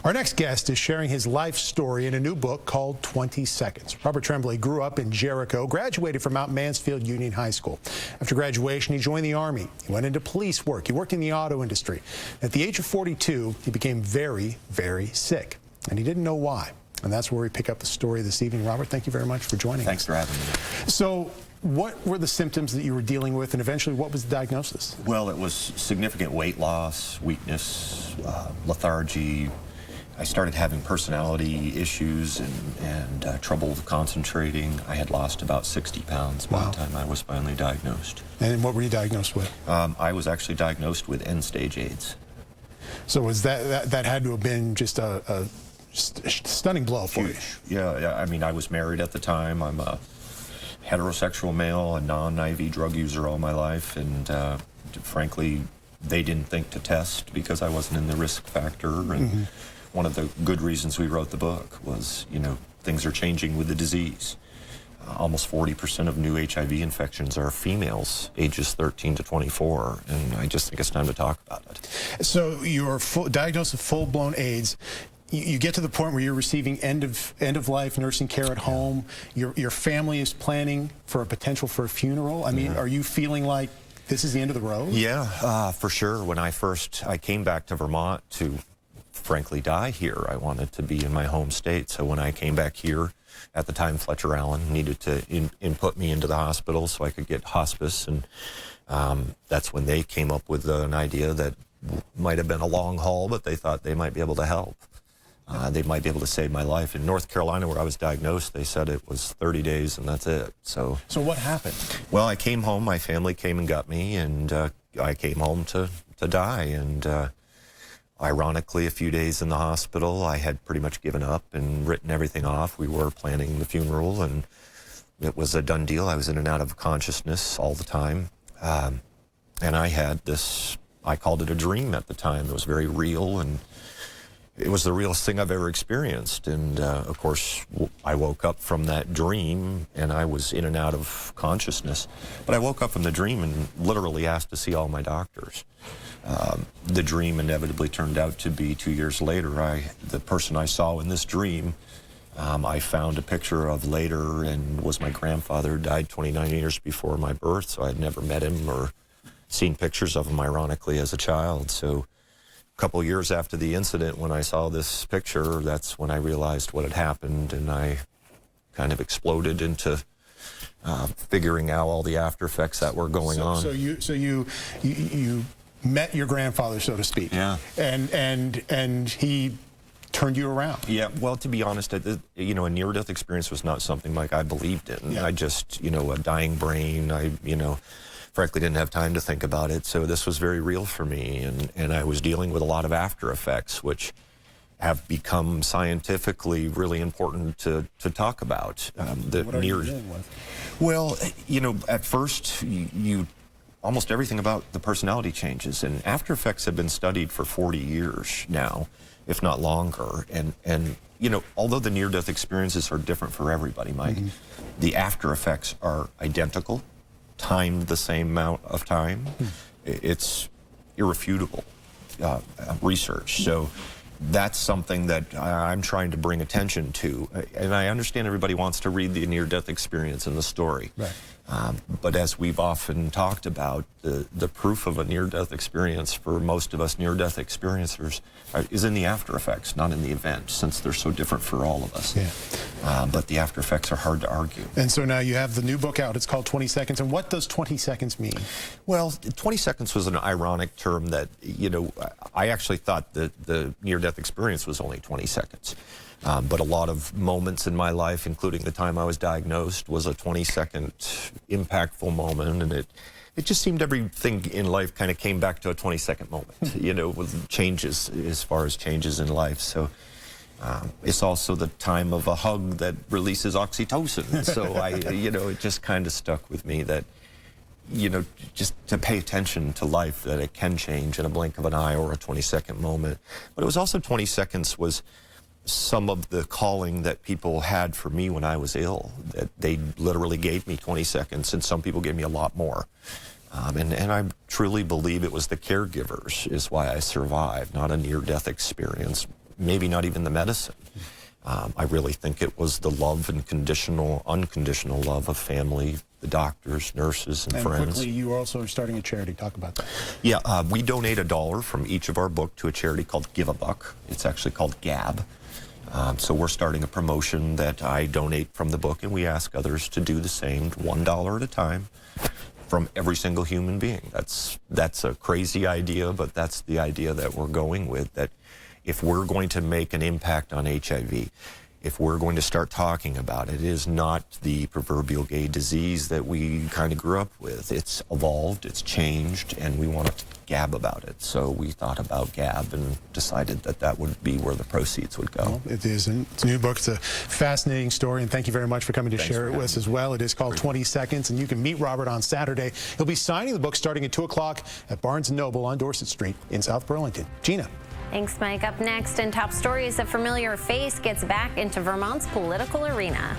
Our next guest is sharing his life story in a new book called 20 Seconds. Robert Tremblay grew up in Jericho, graduated from Mount Mansfield Union High School. After graduation, he joined the Army. He went into police work. He worked in the auto industry. At the age of 42, he became very, very sick, and he didn't know why. And that's where we pick up the story this evening. Robert, thank you very much for joining us. Thanks for having me. So, what were the symptoms that you were dealing with, and eventually what was the diagnosis? Well, it was significant weight loss, weakness, lethargy. I started having personality issues and trouble concentrating. I had lost about 60 pounds by the time I was finally diagnosed. And what were you diagnosed with? I was actually diagnosed with end-stage AIDS. So was that had to have been just a stunning blow for you? Yeah, I mean, I was married at the time. I'm a heterosexual male, a non-IV drug user all my life, and frankly, they didn't think to test because I wasn't in the risk factor. And one of the good reasons we wrote the book was, you know, things are changing with the disease. Almost 40% of new HIV infections are females, ages 13 to 24, and I just think it's time to talk about it. So you're diagnosed with full-blown AIDS. You get to the point where you're receiving end-of-life nursing care at home. Your family is planning for a potential for a funeral. I mean, are you feeling like this is the end of the road? Yeah, for sure. When I came back to Vermont to, frankly, die here. I wanted to be in my home state. So when I came back here, at the time Fletcher Allen needed to input me into the hospital so I could get hospice, and that's when they came up with an idea that might have been a long haul, but they thought they might be able to help. They might be able to save my life. In North Carolina, where I was diagnosed, they said it was 30 days and that's it. So what happened? Well, I came home. My family came and got me, and I came home to die. And ironically, a few days in the hospital, I had pretty much given up and written everything off. We were planning the funeral, and it was a done deal. I was in and out of consciousness all the time. And I had this, I called it a dream at the time. It was very real, and it was the realest thing I've ever experienced. And of course, I woke up from that dream, and I was in and out of consciousness. But I woke up from the dream and literally asked to see all my doctors. The dream inevitably turned out to be 2 years later. The person I saw in this dream, I found a picture of later, and was my grandfather. Died 29 years before my birth, so I had never met him or seen pictures of him, ironically, as a child. So a couple years after the incident, when I saw this picture, that's when I realized what had happened, and I kind of exploded into figuring out all the after effects that were going on. So you met your grandfather, so to speak. Yeah. And he turned you around. Yeah, well, to be honest, you know, a near-death experience was not something like I believed in. Yeah. I just, you know, a dying brain, frankly didn't have time to think about it. So this was very real for me, and I was dealing with a lot of after effects, which have become scientifically really important to talk about. What are you dealing with? Well, you know, at first, almost everything about the personality changes, and after effects have been studied for 40 years now, if not longer. And you know, although the near-death experiences are different for everybody, Mike, the after effects are identical, timed the same amount of time. It's irrefutable research. So that's something that I'm trying to bring attention to. And I understand everybody wants to read the near-death experience in the story. Right. But as we've often talked about, the proof of a near-death experience for most of us near-death experiencers is in the after effects, not in the event, since they're so different for all of us. Yeah. But the after effects are hard to argue. And so now you have the new book out. It's called 20 Seconds. And what does 20 seconds mean? Well, 20 seconds was an ironic term that, you know, I actually thought that the near-death experience was only 20 seconds. But a lot of moments in my life, including the time I was diagnosed, was a 20-second impactful moment, and it just seemed everything in life kind of came back to a 20-second moment, you know, with changes, as far as changes in life. So it's also the time of a hug that releases oxytocin. So you know, it just kind of stuck with me that, you know, just to pay attention to life, that it can change in a blink of an eye or a 20-second moment. But it was also 20 seconds was some of the calling that people had for me when I was ill, that they literally gave me 20 seconds, and some people gave me a lot more. And I truly believe it was the caregivers is why I survived, not a near-death experience. maybe not even the medicine. I really think it was the love and unconditional love of family, the doctors, nurses, and friends. And quickly, you also are starting a charity. Talk about that. Yeah, we donate $1 from each of our book to a charity called Give a Buck. It's actually called GAB. So we're starting a promotion that I donate from the book, and we ask others to do the same, $1 at a time, from every single human being. That's a crazy idea, but that's the idea that we're going with, that if we're going to make an impact on HIV, if we're going to start talking about it, it is not the proverbial gay disease that we kind of grew up with. It's evolved, it's changed, and we want to gab about it. So we thought about GAB and decided that that would be where the proceeds would go. Well, it is. It's a new book. It's a fascinating story, and thank you very much for coming to share it with us as well. It is called 20 Seconds, and you can meet Robert on Saturday. He'll be signing the book starting at 2 o'clock at Barnes & Noble on Dorset Street in South Burlington. Gina. Thanks, Mike. Up next in Top Stories, a familiar face gets back into Vermont's political arena.